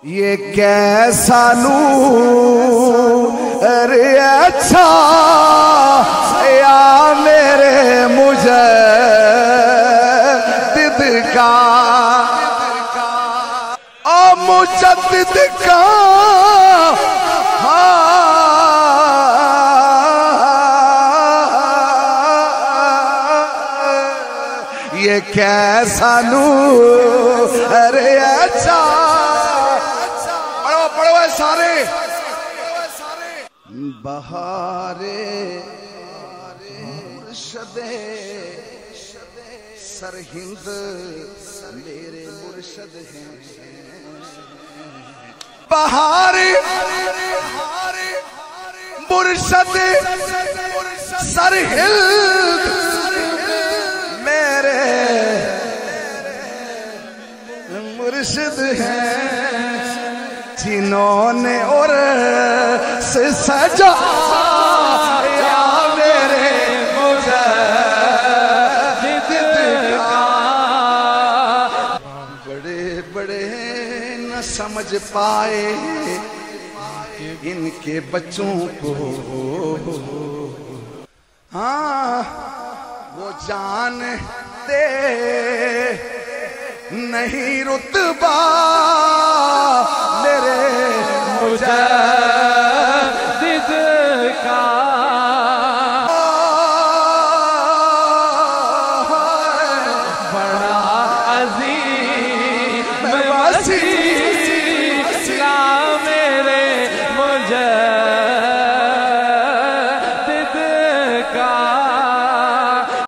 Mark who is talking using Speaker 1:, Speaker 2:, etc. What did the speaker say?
Speaker 1: یہ کیسا نور اچھا یا میرے مجدد کا مجدد کا یہ کیسا نور اچھا پڑھو سارے بہارے مرشد سرہند میرے مرشد ہیں بہارے مرشد سرہند میرے مرشد ہیں جنہوں نے اور سے سجا یا میرے مجدد کا بڑے بڑے نہ سمجھ پائے ان کے بچوں کو ہاں وہ جانتے نہیں رتبہ